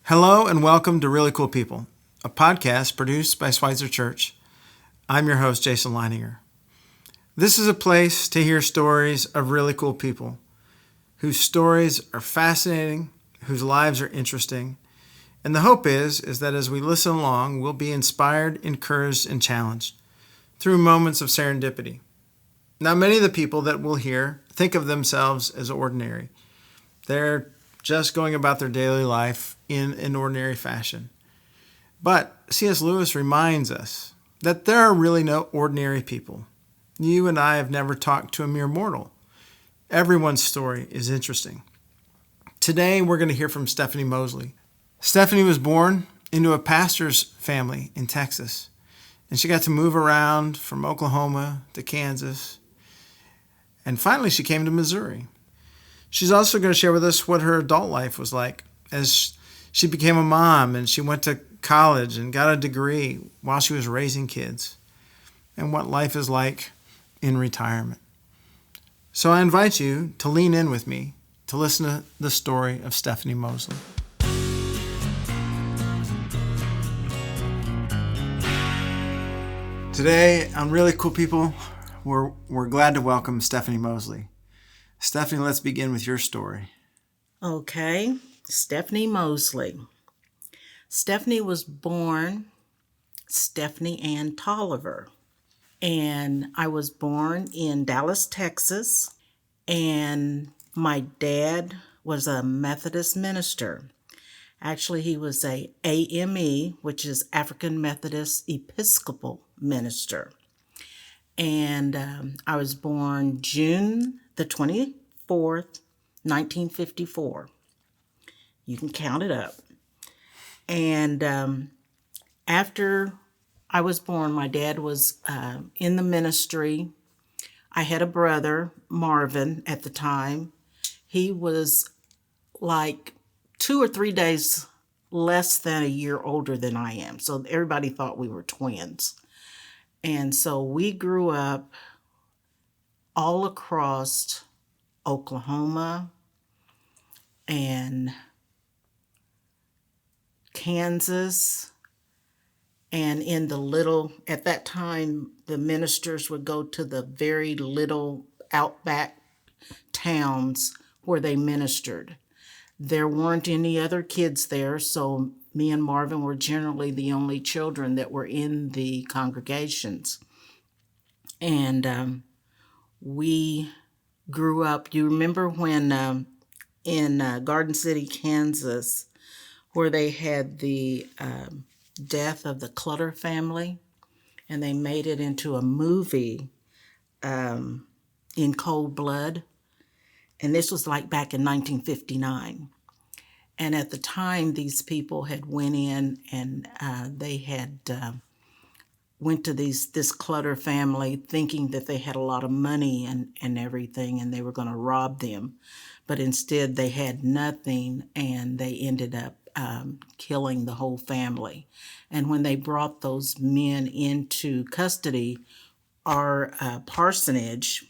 Hello and welcome to Really Cool People, a podcast produced by Schweitzer Church. I'm your host, Jason Leininger. This is a place to hear stories of really cool people whose stories are fascinating, whose lives are interesting. And the hope is that as we listen along, we'll be inspired, encouraged, and challenged through moments of serendipity. Now, many of the people that we'll hear think of themselves as ordinary. They're just going about their daily life in an ordinary fashion. But C.S. Lewis reminds us that there are really no ordinary people. You and I have never talked to a mere mortal. Everyone's story is interesting. Today, we're going to hear from Stephanie Mosley. Stephanie was born into a pastor's family in Texas, and she got to move around from Oklahoma to Kansas, and finally she came to Missouri. She's also going to share with us what her adult life was like as she became a mom and she went to college and got a degree while she was raising kids, and what life is like in retirement. So I invite you to lean in with me to listen to the story of Stephanie Mosley. Today on Really Cool People, we're glad to welcome Stephanie Mosley. Stephanie, let's begin with your story. Okay, Stephanie Mosley. Stephanie was born Stephanie Ann Tolliver, and I was born in Dallas, Texas, and my dad was a Methodist minister. Actually, he was a AME, which is African Methodist Episcopal minister. And I was born June the 24th, 1954. You can count it up. And after I was born, my dad was in the ministry. I had a brother, Marvin, at the time. He was like 2 or 3 days less than a year older than I am. So everybody thought we were twins. And so we grew up all across Oklahoma and Kansas, and in the little, at that time, the ministers would go to the very little outback towns where they ministered. There weren't any other kids there, so me and Marvin were generally the only children that were in the congregations. And we grew up. You remember when in Garden City, Kansas, where they had the death of the Clutter family, and they made it into a movie in cold blood. And this was like back in 1959. And at the time, these people had went in and they had went to this Clutter family thinking that they had a lot of money and everything, and they were going to rob them. But instead, they had nothing, and they ended up killing the whole family. And when they brought those men into custody, our parsonage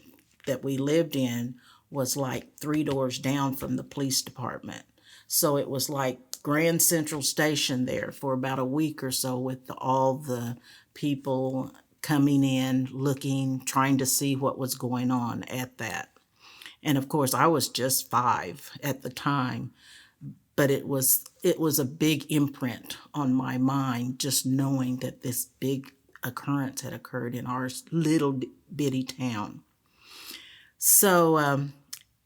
that we lived in was like 3 doors down from the police department. So it was like Grand Central Station there for about a week or so, with all the people coming in, looking, trying to see what was going on at that. And of course, I was just 5 at the time, but it was a big imprint on my mind, just knowing that this big occurrence had occurred in our little bitty town. So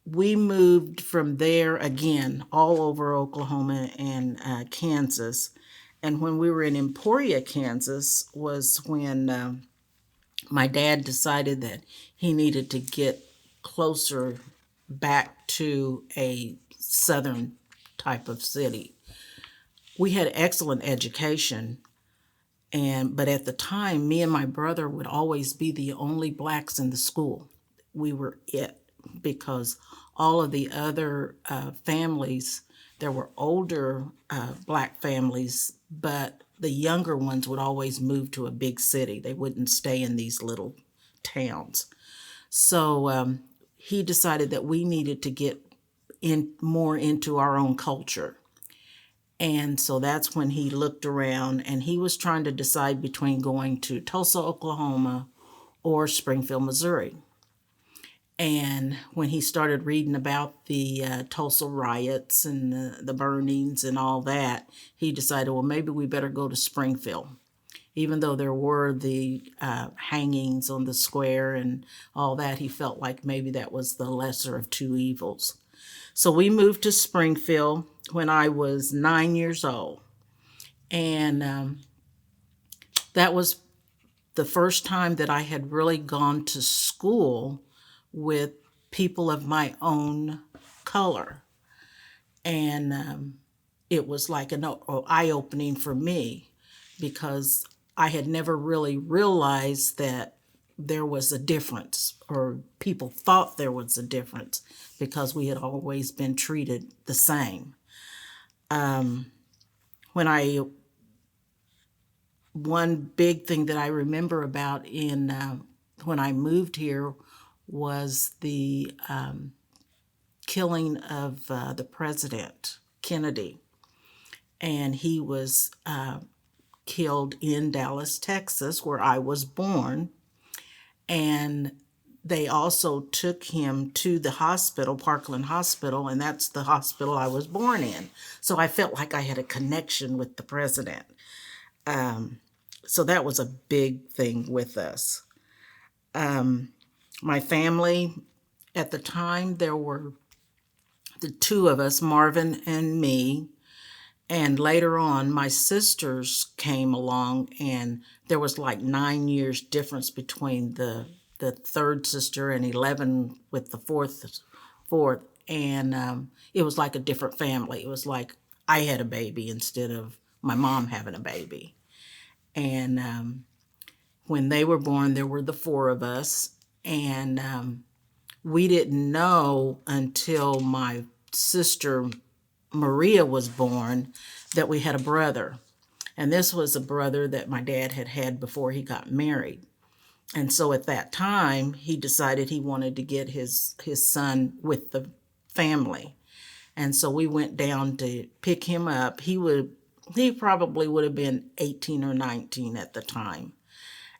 we moved from there again all over Oklahoma and Kansas. And when we were in Emporia, Kansas, was when my dad decided that he needed to get closer back to a southern type of city. We had excellent education, but at the time, me and my brother would always be the only blacks in the school. We were it, because all of the other families, there were older black families, but the younger ones would always move to a big city. They wouldn't stay in these little towns. So he decided that we needed to get more into our own culture. And so that's when he looked around and he was trying to decide between going to Tulsa, Oklahoma or Springfield, Missouri. And when he started reading about the Tulsa riots and the burnings and all that, he decided, well, maybe we better go to Springfield. Even though there were the hangings on the square and all that, he felt like maybe that was the lesser of two evils. So we moved to Springfield when I was 9 years old. And that was the first time that I had really gone to school with people of my own color. And it was like an eye-opening for me because I had never really realized that there was a difference, or people thought there was a difference because we had always been treated the same. When I One big thing that I remember about in when I moved here was the killing of the president Kennedy, and he was killed in Dallas, Texas, where I was born. And they also took him to the hospital, Parkland Hospital, and that's the hospital I was born in. So I felt like I had a connection with the president. So that was a big thing with us. My family, at the time, there were the two of us, Marvin and me. And later on, my sisters came along, and there was like 9 years difference between the third sister and 11 with the fourth. And it was like a different family. It was like I had a baby instead of my mom having a baby. And when they were born, there were the four of us. And we didn't know until my sister Maria was born that we had a brother. And this was a brother that my dad had had before he got married. And so at that time, he decided he wanted to get his son with the family. And so we went down to pick him up. He probably would have been 18 or 19 at the time.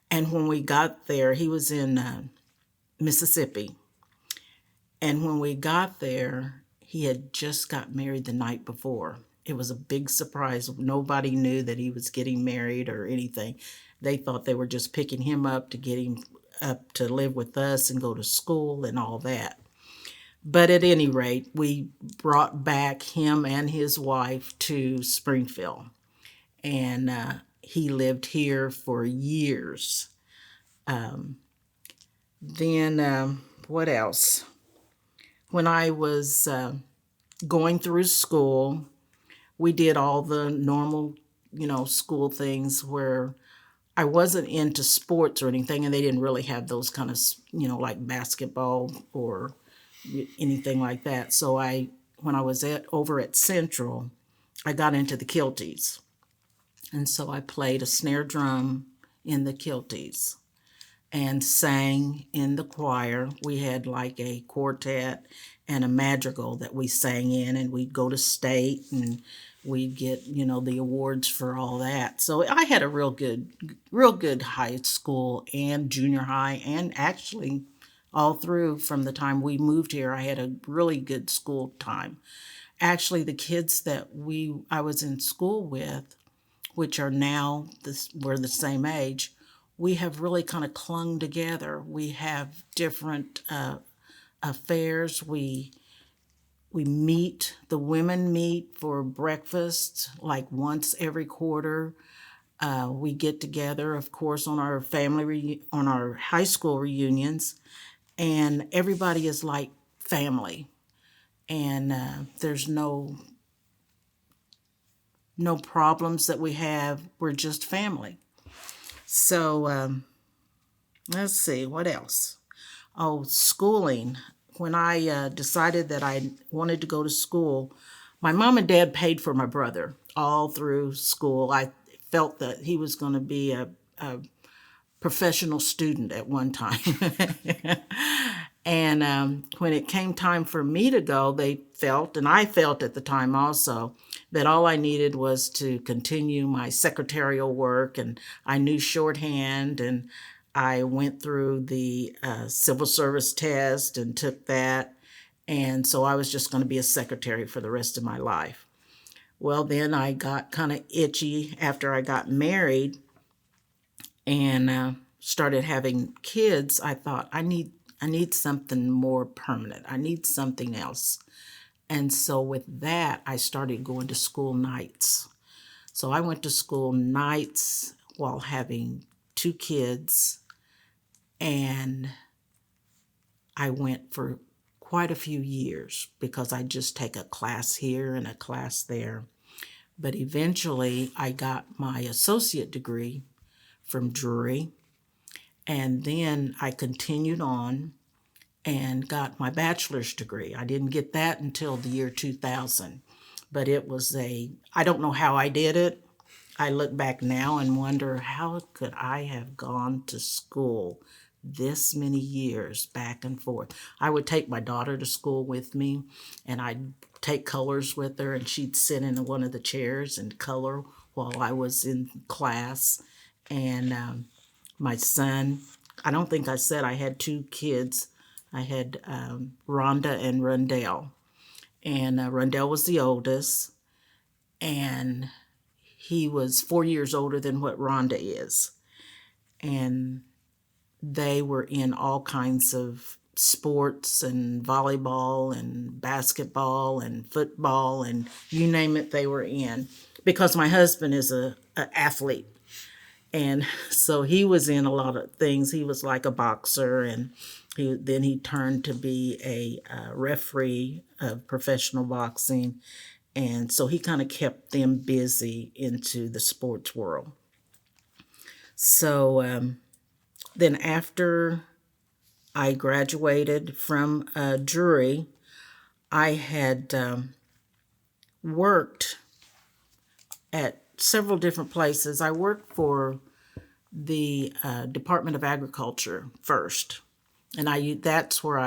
And when we got there, he was in Mississippi. And when we got there, he had just got married the night before. It was a big surprise. Nobody knew that he was getting married or anything. They thought they were just picking him up to get him up to live with us and go to school and all that. But at any rate, we brought back him and his wife to Springfield. And he lived here for years. Then what else? When I was going through school, we did all the normal, school things where I wasn't into sports or anything, and they didn't really have those kind of, like basketball or anything like that. So when I was over at Central, I got into the Kilties. And so I played a snare drum in the Kilties and sang in the choir. We had like a quartet and a madrigal that we sang in, and we'd go to state and we'd get, the awards for all that. So I had a real good high school and junior high, and actually all through from the time we moved here, I had a really good school time. Actually, the kids that I was in school with, which are now we're the same age, we have really kind of clung together. We have different affairs. We meet. The women meet for breakfast like once every quarter. We get together, of course, on our on our high school reunions, and everybody is like family. And there's no problems that we have. We're just family. So let's see, what else? Oh, schooling. When I decided that I wanted to go to school, my mom and dad paid for my brother all through school. I felt that he was going to be a professional student at one time. And when it came time for me to go, they felt, and I felt at the time also, that all I needed was to continue my secretarial work, and I knew shorthand, and I went through the civil service test and took that. And so I was just going to be a secretary for the rest of my life. Well, then I got kind of itchy after I got married and started having kids. I thought I need something more permanent. I need something else. And so with that, I started going to school nights. So I went to school nights while having two kids, and I went for quite a few years because I just take a class here and a class there. But eventually I got my associate degree from Drury, and then I continued on and got my bachelor's degree. I didn't get that until the year 2000, but I don't know how I did it. I look back now and wonder, how could I have gone to school this many years back and forth? I would take my daughter to school with me, and I'd take colors with her, and she'd sit in one of the chairs and color while I was in class. And my son, I don't think I said I had two kids. I had Rhonda and Rundell. And Rundell was the oldest, and he was 4 years older than what Rhonda is. And they were in all kinds of sports and volleyball and basketball and football and you name it, they were in. Because my husband is a athlete. And so he was in a lot of things. He was like a boxer, and then he turned to be a referee of professional boxing. And so he kind of kept them busy into the sports world. So then after I graduated from Drury, I had worked at several different places. I worked for the Department of Agriculture first, and that's where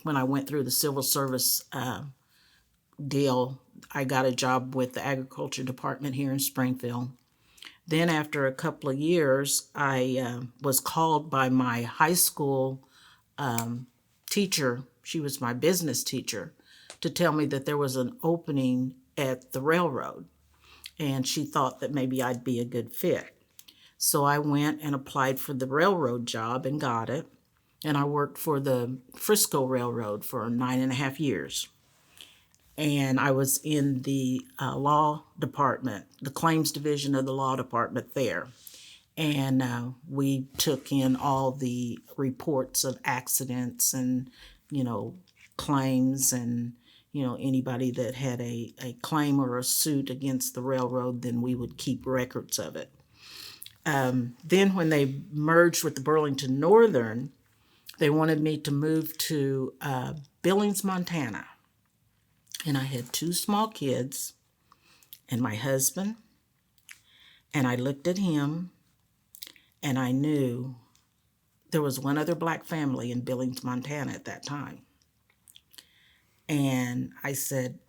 when I went through the civil service deal, I got a job with the agriculture department here in Springfield. Then after a couple of years, I was called by my high school teacher. She was my business teacher, to tell me that there was an opening at the railroad, and she thought that maybe I'd be a good fit. So I went and applied for the railroad job and got it. And I worked for the Frisco Railroad for 9.5 years. And I was in the law department, the claims division of the law department there. And we took in all the reports of accidents and, claims, and, anybody that had a claim or a suit against the railroad, then we would keep records of it. Then when they merged with the Burlington Northern, they wanted me to move to Billings, Montana. And I had two small kids and my husband, and I looked at him and I knew there was one other black family in Billings, Montana at that time. And I said,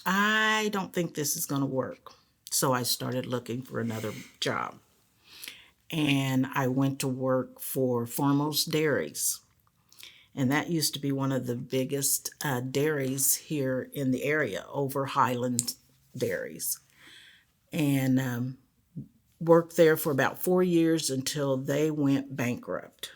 I don't think this is going to work. So I started looking for another job. And I went to work for Foremost Dairies. And that used to be one of the biggest dairies here in the area, over Highland Dairies. And worked there for about 4 years until they went bankrupt.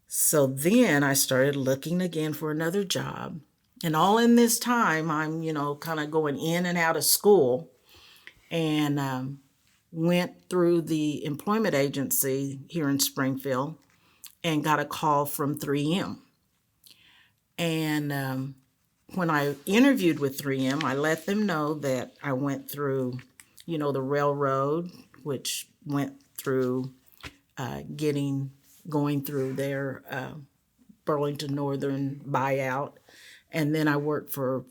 So then I started looking again for another job. And all in this time, I'm, kind of going in and out of school, and went through the employment agency here in Springfield and got a call from 3M. And when I interviewed with 3M, I let them know that I went through, the railroad, which went through going through their Burlington Northern buyout. And then I worked for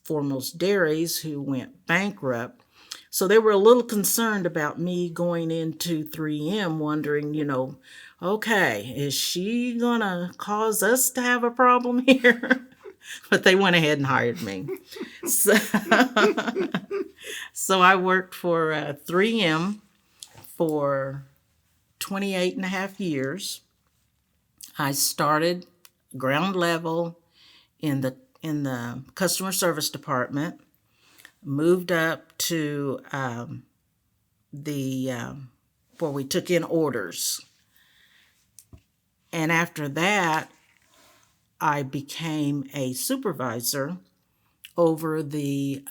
Foremost Dairies, who went bankrupt. So they were a little concerned about me going into 3M, wondering, okay, is she going to cause us to have a problem here? but they went ahead and hired me. So, so I worked for 3M for 28 and a half years. I started ground level in the customer service department, moved up to the where we took in orders, and after that, I became a supervisor over the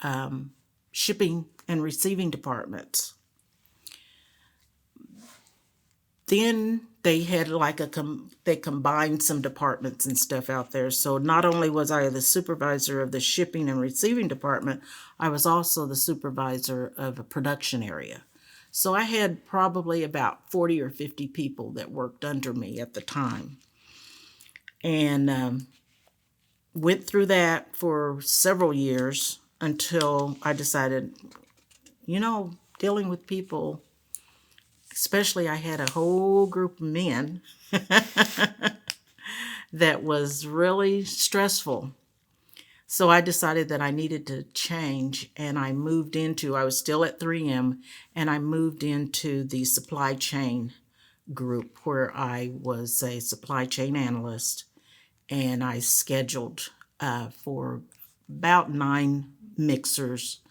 shipping and receiving departments. Then they had like they combined some departments and stuff out there. So not only was I the supervisor of the shipping and receiving department, I was also the supervisor of a production area. So I had probably about 40 or 50 people that worked under me at the time. And went through that for several years until I decided, dealing with people, especially I had a whole group of men that was really stressful. So I decided that I needed to change, and I was still at 3M, and I moved into the supply chain group where I was a supply chain analyst, and I scheduled for about 9 mixers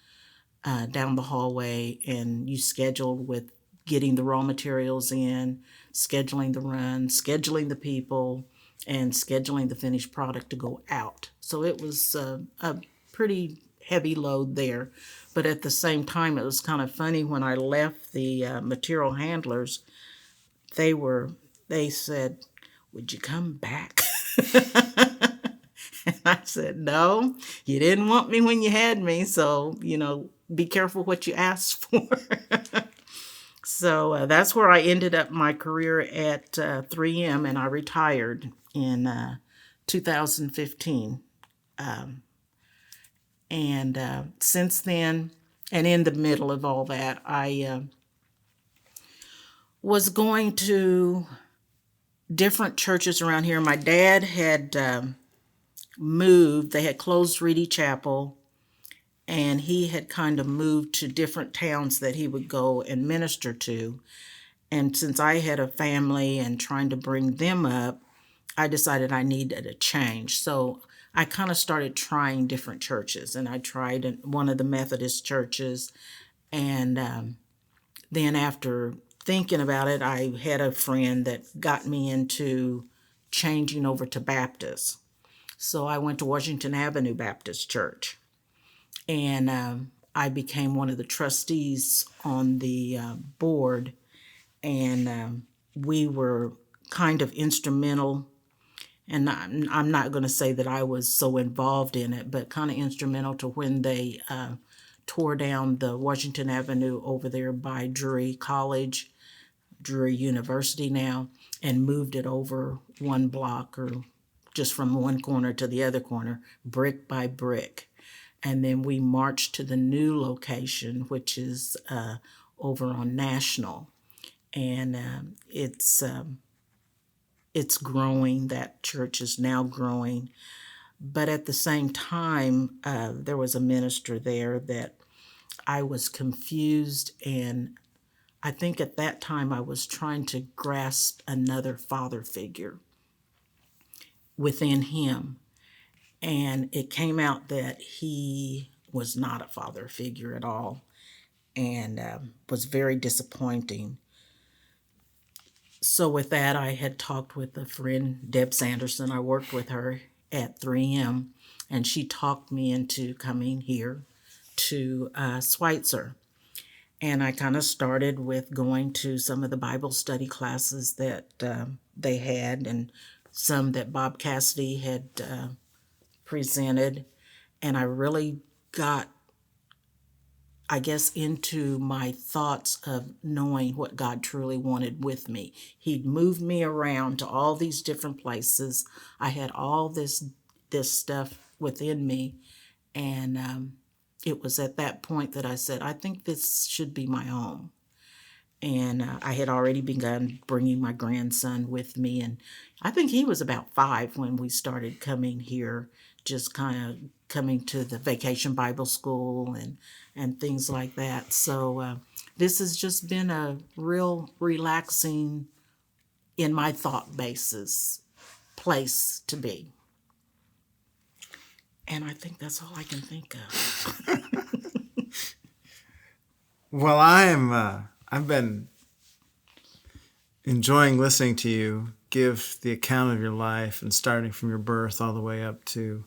down the hallway, and you scheduled with getting the raw materials in, scheduling the run, scheduling the people, and scheduling the finished product to go out. So it was a pretty heavy load there. But at the same time, it was kind of funny when I left the material handlers, they said, "Would you come back?" And I said, "No, you didn't want me when you had me, so, be careful what you asked for." So that's where I ended up my career at 3M, and I retired in 2015. And since then, and in the middle of all that, I was going to different churches around here. My dad had moved, they had closed Reedy Chapel, and he had kind of moved to different towns that he would go and minister to. And since I had a family and trying to bring them up, I decided I needed a change. So I kind of started trying different churches, and I tried one of the Methodist churches. And then after thinking about it, I had a friend that got me into changing over to Baptist. So I went to Washington Avenue Baptist Church, and I became one of the trustees on the board, and we were kind of instrumental. And I'm not going to say that I was so involved in it, but kind of instrumental to when they tore down the Washington Avenue over there by Drury College, Drury University now, and moved it over one block, or just from one corner to the other corner, brick by brick. And then we marched to the new location, which is over on National. And it's growing. That church is now growing. But at the same time, there was a minister there that I was confused, and I think at that time I was trying to grasp another father figure within him. And it came out that he was not a father figure at all, and was very disappointing. So with that, I had talked with a friend, Deb Sanderson. I worked with her at 3M, and she talked me into coming here to Schweitzer. And I kind of started with going to some of the Bible study classes that they had, and some that Bob Cassidy had presented. And I really got, I guess, into my thoughts of knowing what God truly wanted with me. He'd moved me around to all these different places. I had all this stuff within me, and it was at that point that I said, I think this should be my home. And I had already begun bringing my grandson with me, and I think he was about 5 when we started coming here just kind of coming to the Vacation Bible School and things like that. So this has just been a real relaxing, in my thought basis, place to be. And I think that's all I can think of. Well, I've been enjoying listening to you give the account of your life, and starting from your birth all the way up to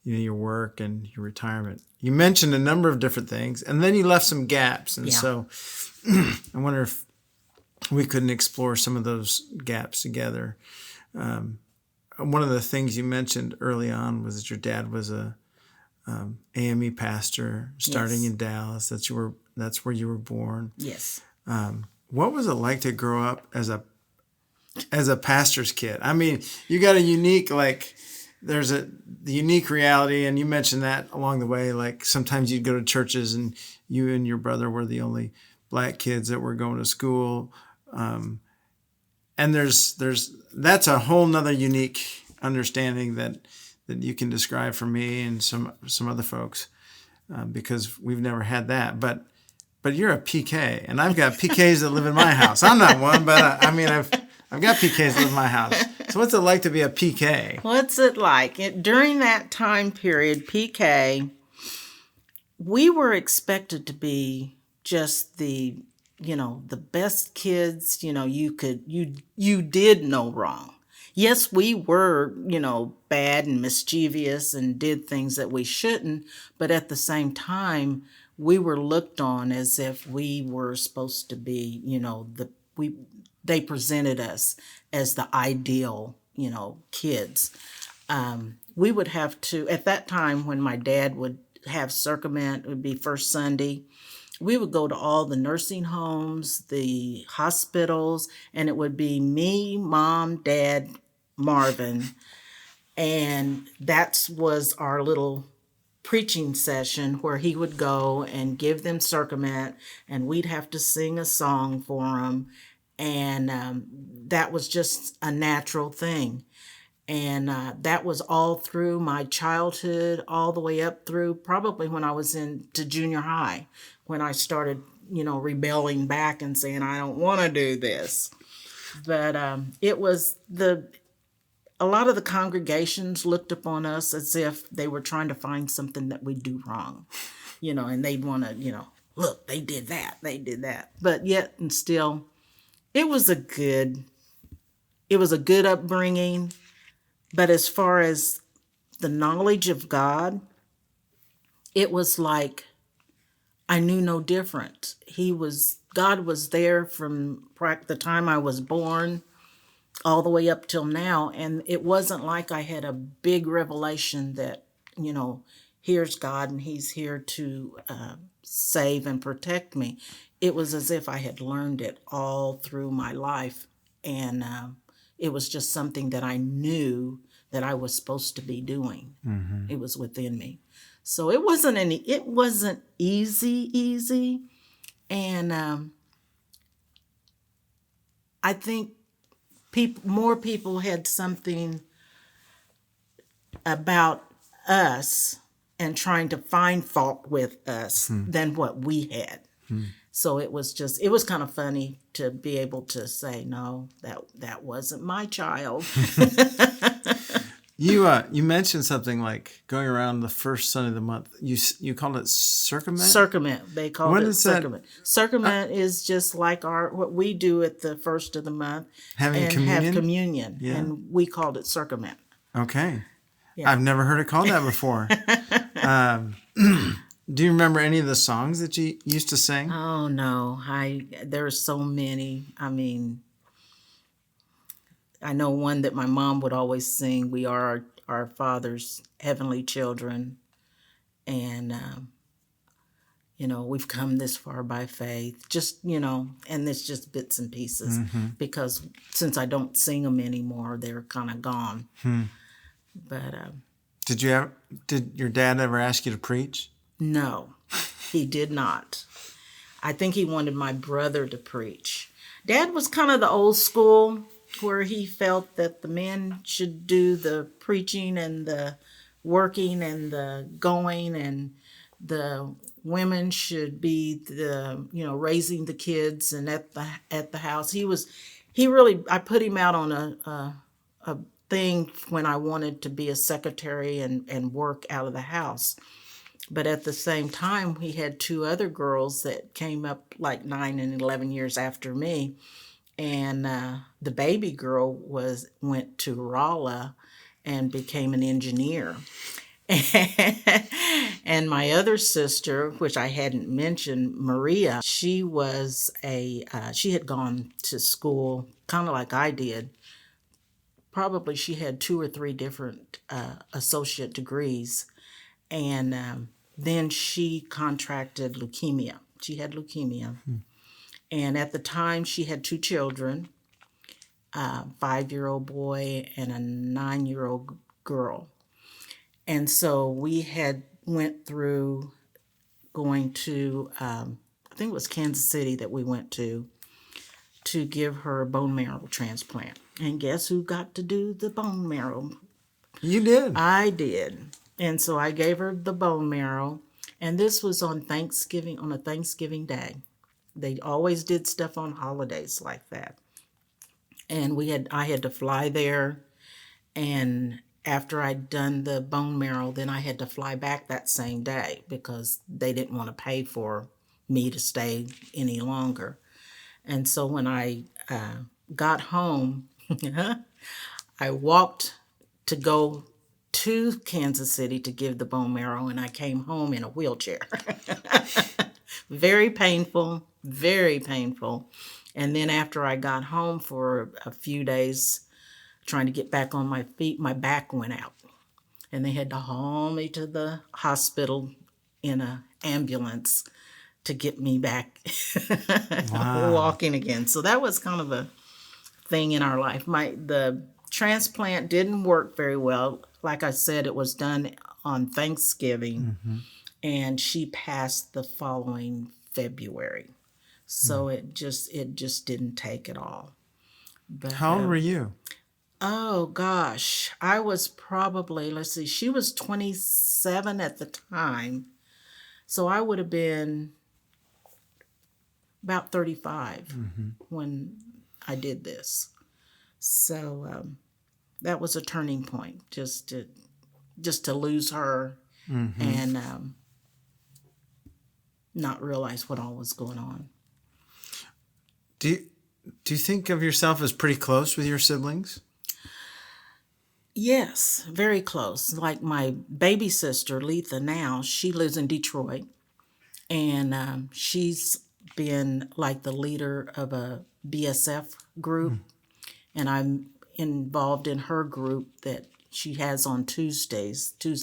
your work and your retirement. You mentioned a number of different things, and then you left some gaps. And so I wonder if we couldn't explore some of those gaps together. One of the things you mentioned early on was that your dad was a AME pastor starting in Dallas. That's where you were born. Yes. What was it like to grow up as a pastor's kid? I mean, you got a unique, there's the unique reality, and you mentioned that along the way. Like, sometimes you'd go to churches and you and your brother were the only black kids that were going to school. And that's a whole nother unique understanding that you can describe for me and some other folks, because we've never had that. But you're a PK, and I've got PKs that live in my house. I'm not one, but I've got PKs that live in my house. So what's it like to be a PK? What's it like? During that time period, PK, we were expected to be just the best kids. You did no wrong. Yes, we were, bad and mischievous and did things that we shouldn't, but at the same time, we were looked on as if we were supposed to be, they presented us as the ideal, kids. We would have to, at that time when my dad would have Circumvent, it would be first Sunday, we would go to all the nursing homes, the hospitals, and it would be me, Mom, Dad, Marvin, and that was our little preaching session where he would go and give them Circumvent, and we'd have to sing a song for them, and that was just a natural thing. And that was all through my childhood, all the way up through probably when I was into junior high, when I started, rebelling back and saying, I don't want to do this. But it was a lot of the congregations looked upon us as if they were trying to find something that we do wrong, and they'd want to, look, they did that. But yet and still, it was a good upbringing. But as far as the knowledge of God, it was like I knew no different. God was there from the time I was born all the way up till now. And it wasn't like I had a big revelation that, here's God and he's here to save and protect me. It was as if I had learned it all through my life. And it was just something that I knew that I was supposed to be doing. Mm-hmm. It was within me. So it wasn't easy. And I think more people had something about us and trying to find fault with us than what we had. So it was kind of funny to be able to say, no, that wasn't my child. You mentioned something like going around the first Sunday of the month. You called it Circumvent? Circumvent. They called it Circumvent. Circumvent is just like what we do at the first of the month. Have communion. Yeah. And we called it Circumvent. Okay. Yeah. I've never heard it called that before. Do you remember any of the songs that you used to sing? Oh, no. There are so many. I mean, I know one that my mom would always sing. We are our Father's heavenly children. And, we've come this far by faith. Just, and it's just bits and pieces. Mm-hmm. Because since I don't sing them anymore, they're kind of gone. But did your dad ever ask you to preach? No, he did not. I think he wanted my brother to preach. Dad was kind of the old school where he felt that the men should do the preaching and the working and the going, and the women should be the, raising the kids and at the house. He really, I put him out on a thing when I wanted to be a secretary and work out of the house. But at the same time, he had two other girls that came up like 9 and 11 years after me, and the baby girl went to Rolla and became an engineer. And my other sister, which I hadn't mentioned, Maria, she had gone to school kind of like I did. Probably she had two or three different associate degrees, and then she contracted leukemia. She had leukemia, and at the time she had two children, a 5-year-old boy and a 9-year-old girl. And so we had went through going to, I think it was Kansas City that we went to give her a bone marrow transplant. And guess who got to do the bone marrow? You did. I did. And so I gave her the bone marrow. And this was on Thanksgiving, on a Thanksgiving day. They always did stuff on holidays like that. And I had to fly there, and after I'd done the bone marrow, then I had to fly back that same day because they didn't want to pay for me to stay any longer. And so when I got home, I walked to go to Kansas City to give the bone marrow, and I came home in a wheelchair. Very painful, very painful. And then after I got home for a few days, trying to get back on my feet, my back went out. And they had to haul me to the hospital in an ambulance to get me back walking again. So that was kind of a thing in our life. The transplant didn't work very well. Like I said, it was done on Thanksgiving, and she passed the following February. So it just didn't take at all. But How old were you? oh gosh, I was probably, let's see, she was 27 at the time. So I would have been about 35 when I did this. So that was a turning point, just to lose her and not realize what all was going on. Do you think of yourself as pretty close with your siblings? Yes, very close. Like my baby sister, Letha, now, she lives in Detroit. And she's been like the leader of a BSF group. And I'm involved in her group that she has on Tuesday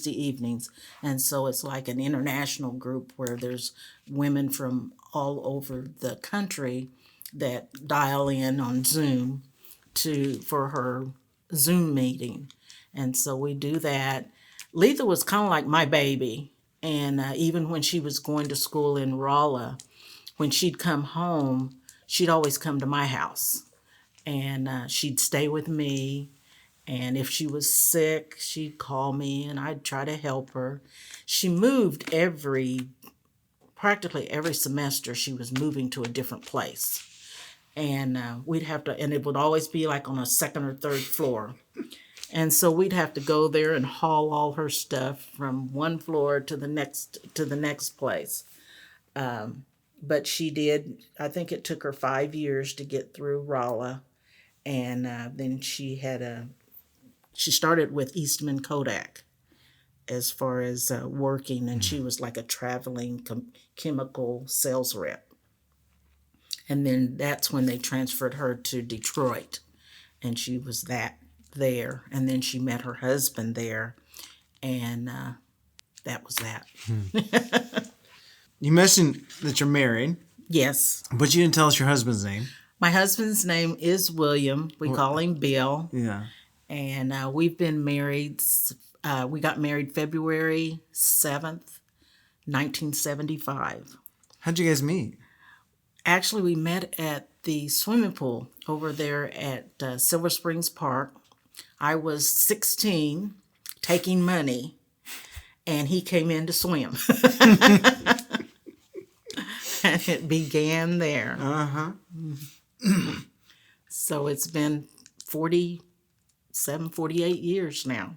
evenings. And so it's like an international group where there's women from all over the country that dial in on Zoom for her Zoom meeting. And so we do that. Letha was kind of like my baby. And even when she was going to school in Rolla, when she'd come home, she'd always come to my house. And she'd stay with me. And if she was sick, she'd call me and I'd try to help her. She moved practically every semester, she was moving to a different place. And we'd have to, and it would always be like on a second or third floor. And so we'd have to go there and haul all her stuff from one floor to the next place. But she did, I think it took her 5 years to get through Rolla. And then she started with Eastman Kodak as far as working, and she was like a traveling chemical sales rep. And then that's when they transferred her to Detroit, and she was there. And then she met her husband there, and that was that. You mentioned that you're married. Yes. But you didn't tell us your husband's name. My husband's name is William. We call him Bill. Yeah. And we've been married. We got married February 7th, 1975. How'd you guys meet? Actually, we met at the swimming pool over there at Silver Springs Park. I was 16, taking money, and he came in to swim. And it began there. Uh-huh. So it's been 47, 48 years now.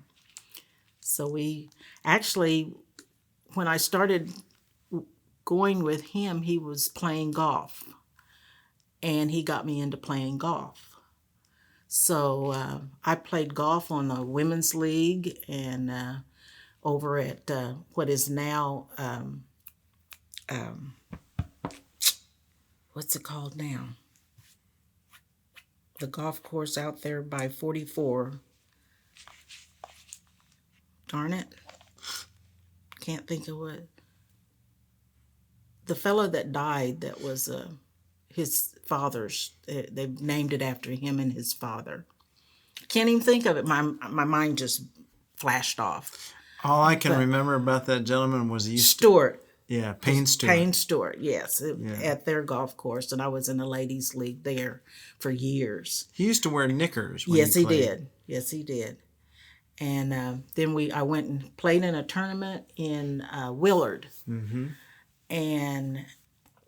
So we actually, when I started going with him, he was playing golf. And he got me into playing golf. So I played golf on the Women's League and over at what is now, what's it called now? The golf course out there by 44. Darn it. Can't think of what. The fellow that died, that was his father's, they named it after him and his father. Can't even think of it. My mind just flashed off. All I can remember about that gentleman was he used Stewart. Yeah, Payne Stewart. Payne Stewart, yes, at their golf course, and I was in the ladies' league there for years. He used to wear knickers when Yes, he he played. did. Yes, he did. And then I went and played in a tournament in Willard, and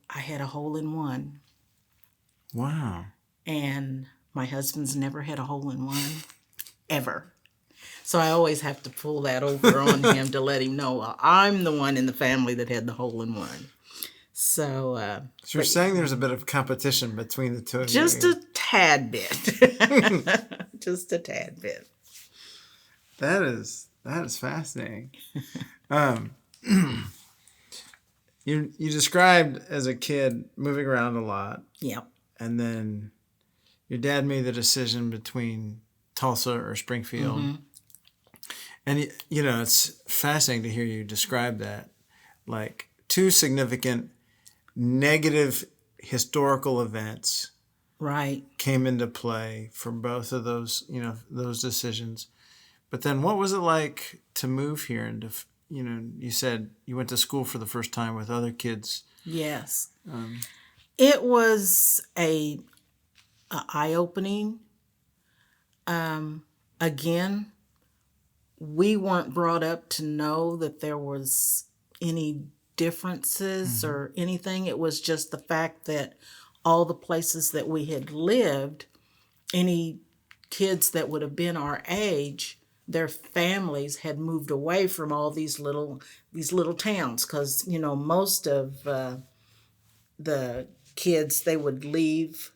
I had a hole in one. Wow. And my husband's never had a hole in one, ever. So I always have to pull that over on him to let him know, well, I'm the one in the family that had the hole in one. So So you're saying there's a bit of competition between the two of you? just a tad bit. Just a tad bit. That is fascinating. You described as a kid moving around a lot, Yep. and then your dad made the decision between Tulsa or Springfield. And it's fascinating to hear you describe that, like two significant negative historical events Right. came into play for both of those, those decisions. But then what was it like to move here and to, you said you went to school for the first time with other kids. Yes. It was a eye-opening. Again, we weren't brought up to know that there was any differences or anything. It was just the fact that all the places that we had lived, any kids that would have been our age, their families had moved away from all these little towns, because most of the kids, they would leave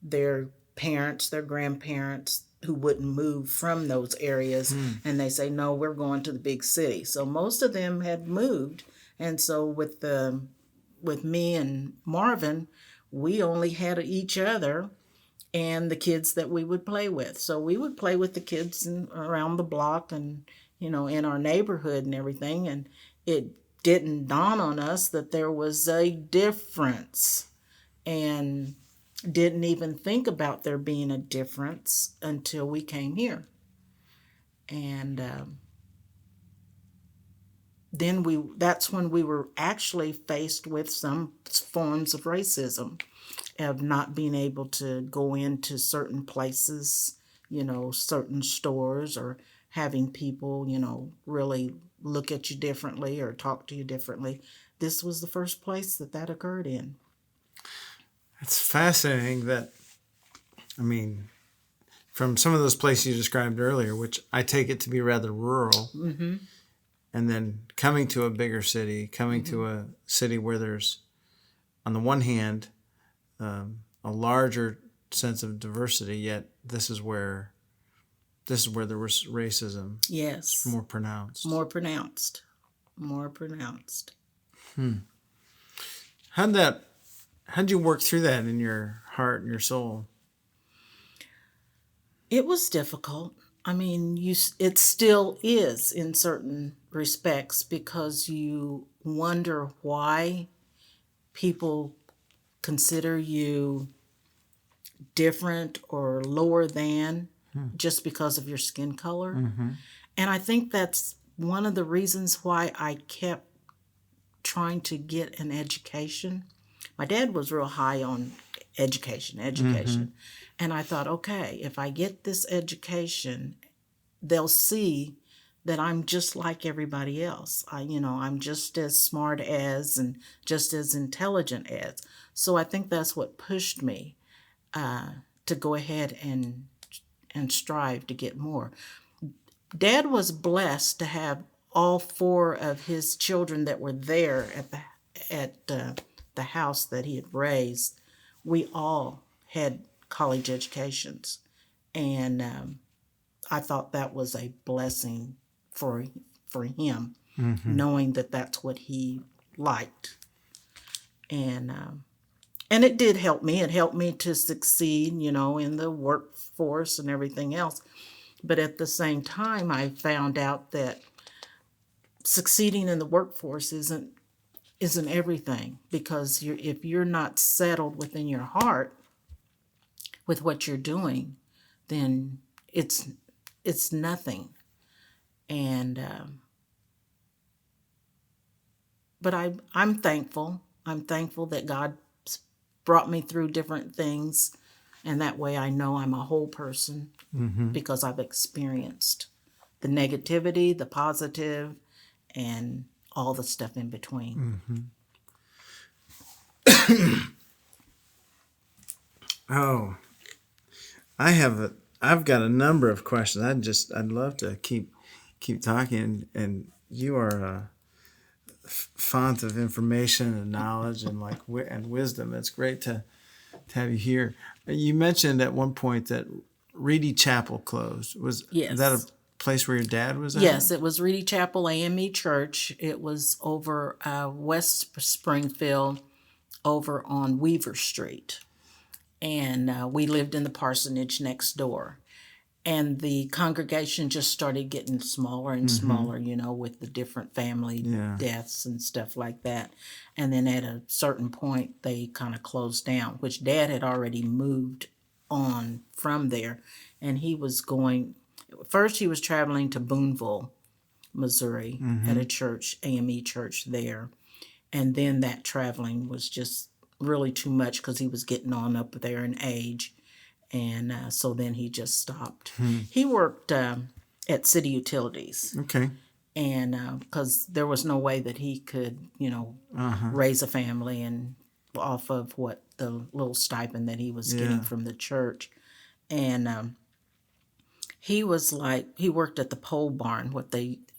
their parents, their grandparents, who wouldn't move from those areas, and they say, no, we're going to the big city. So most of them had moved, and so with me and Marvin, we only had each other and the kids that we would play with. So we would play with the kids around the block and in our neighborhood and everything, and it didn't dawn on us that there was a difference, and didn't even think about there being a difference until we came here. And then that's when we were actually faced with some forms of racism, of not being able to go into certain places, certain stores, or having people, really look at you differently or talk to you differently. This was the first place that occurred in. It's fascinating that, from some of those places you described earlier, which I take it to be rather rural, and then coming to a bigger city, coming to a city where there's, on the one hand, a larger sense of diversity, yet this is where there was racism. Yes. More pronounced. More pronounced. More pronounced. How'd you work through that in your heart and your soul? It was difficult. It still is in certain respects, because you wonder why people consider you different or lower than just because of your skin color. And I think that's one of the reasons why I kept trying to get an education. My dad was real high on education. And I thought, okay, if I get this education, they'll see that I'm just like everybody else. I'm just as smart as and just as intelligent as. So I think that's what pushed me to go ahead and strive to get more. Dad was blessed to have all four of his children that were there at the house that he had raised. We all had college educations, and I thought that was a blessing for for him, knowing that that's what he liked, and and it did help me. It helped me to succeed, in the workforce and everything else. But at the same time, I found out that succeeding in the workforce isn't everything, because if you're not settled within your heart with what you're doing, then it's nothing. And but I'm thankful. I'm thankful that God brought me through different things, and that way I know I'm a whole person because I've experienced the negativity, the positive, and all the stuff in between. Oh, I've got a number of questions. I'd love to keep talking, and you are a font of information and knowledge and and wisdom. It's great to have you here. You mentioned at one point that Reedy Chapel closed. Was that a Yes. place where your dad was at? Yes, it was Reedy Chapel AME Church. It was over West Springfield, over on Weaver Street. And we lived in the parsonage next door. And the congregation just started getting smaller and smaller, with the different family Yeah. deaths and stuff like that. And then at a certain point, they kind of closed down, which Dad had already moved on from there. And first he was traveling to Boonville, Missouri, at a church, AME church there. And then that traveling was just really too much because he was getting on up there in age. And so then he just stopped. He worked at City Utilities, Okay. and because there was no way that he could, raise a family and off of what the little stipend that he was getting Yeah. from the church. And he worked at the pole barn.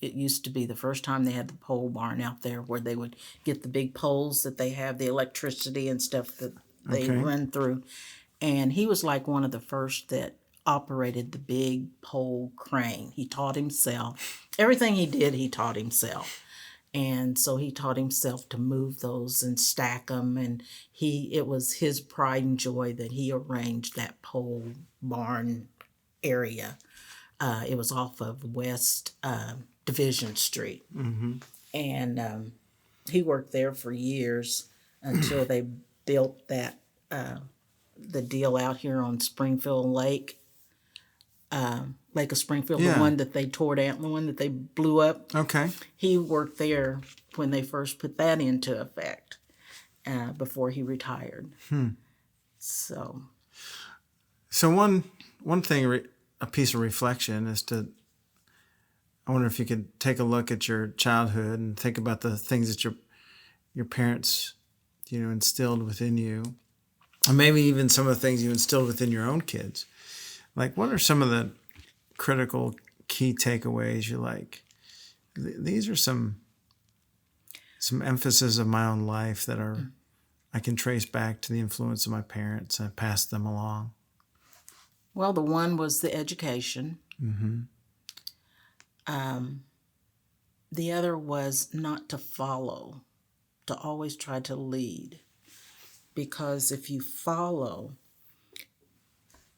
It used to be the first time they had the pole barn out there, where they would get the big poles that they have the electricity and stuff that they Okay. run through. And he was like one of the first that operated the big pole crane. He taught himself. Everything he did, he taught himself. And so he taught himself to move those and stack them. And it was his pride and joy that he arranged that pole barn area. It was off of West Division Street. And he worked there for years until they built the deal out here on Springfield Lake, Lake of Springfield, Yeah. the one that they tore down, the one that they blew up. Okay. He worked there when they first put that into effect, before he retired. So, So one thing, a piece of reflection is I wonder if you could take a look at your childhood and think about the things that your parents, instilled within you, or maybe even some of the things you instilled within your own kids. Like, what are some of the critical key takeaways you're like, these are some emphasis of my own life that I can trace back to the influence of my parents and pass them along? well, the one was the education. The other was not to follow, to always try to lead. Because if you follow,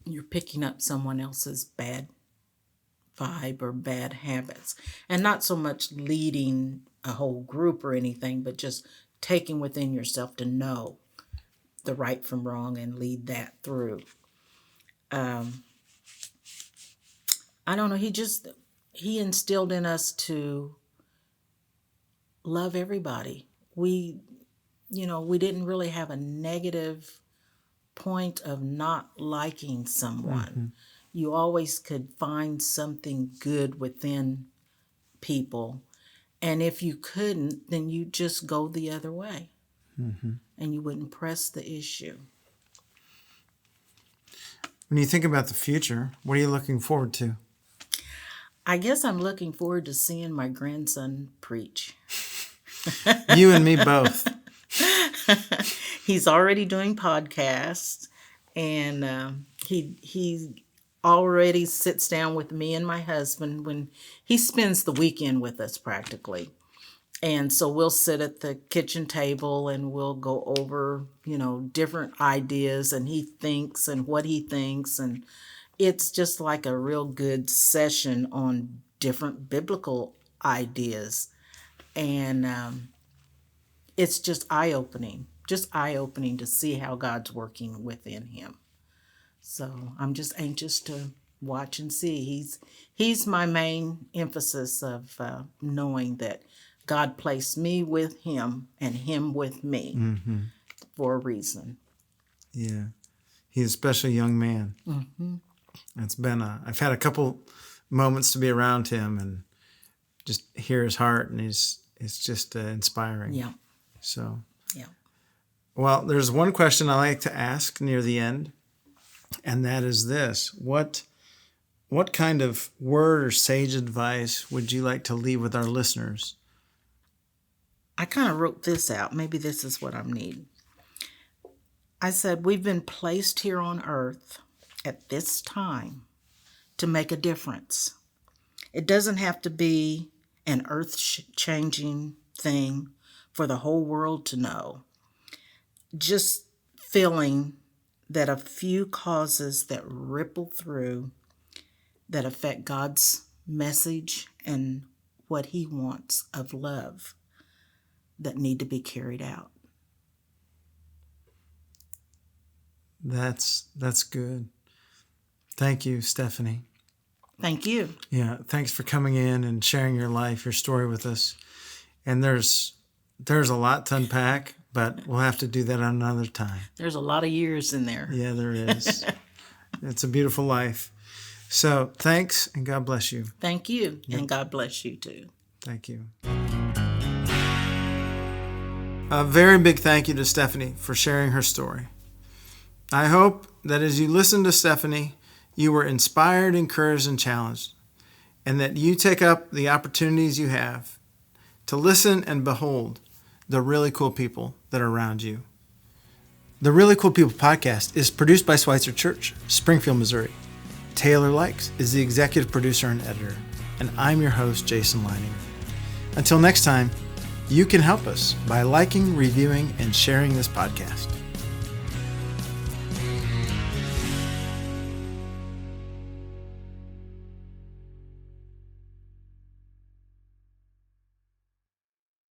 you're picking up someone else's bad vibe or bad habits. And not so much leading a whole group or anything, but just taking within yourself to know the right from wrong and lead that through. I don't know, he instilled in us to love everybody. We didn't really have a negative point of not liking someone. You always could find something good within people. And if you couldn't, then you just go the other way. And you wouldn't press the issue. When you think about the future, what are you looking forward to? I guess I'm looking forward to seeing my grandson preach. You and me both. He's already doing podcasts, and he already sits down with me and my husband when he spends the weekend with us practically. And so we'll sit at the kitchen table and we'll go over, different ideas, and he thinks and what he thinks. And it's just like a real good session on different biblical ideas. And it's just eye-opening to see how God's working within him. So I'm just anxious to watch and see. He's my main emphasis of knowing that God placed me with him and him with me for a reason. Yeah. He's a special young man. It's been I've had a couple moments to be around him and just hear his heart, and it's just inspiring. Yeah. So, Yeah. well, there's one question I like to ask near the end, and that is this. What kind of word or sage advice would you like to leave with our listeners? I kind of wrote this out. Maybe this is what I need. I said, we've been placed here on earth at this time to make a difference. It doesn't have to be an earth-changing thing for the whole world to know. Just feeling that a few causes that ripple through that affect God's message and what he wants of love that need to be carried out. That's good. Thank you, Stephanie. Thank you. Yeah, thanks for coming in and sharing your life, your story with us. And there's a lot to unpack, but we'll have to do that another time. There's a lot of years in there. Yeah, there is. It's a beautiful life. So thanks, and God bless you. Thank you, and God bless you too. Thank you. A very big thank you to Stephanie for sharing her story. I hope that as you listen to Stephanie, you were inspired, encouraged, and challenged, and that you take up the opportunities you have to listen and behold the really cool people that are around you. The Really Cool People podcast is produced by Schweitzer Church, Springfield, Missouri. Taylor Likes is the executive producer and editor, and I'm your host, Jason Leininger. Until next time, you can help us by liking, reviewing, and sharing this podcast.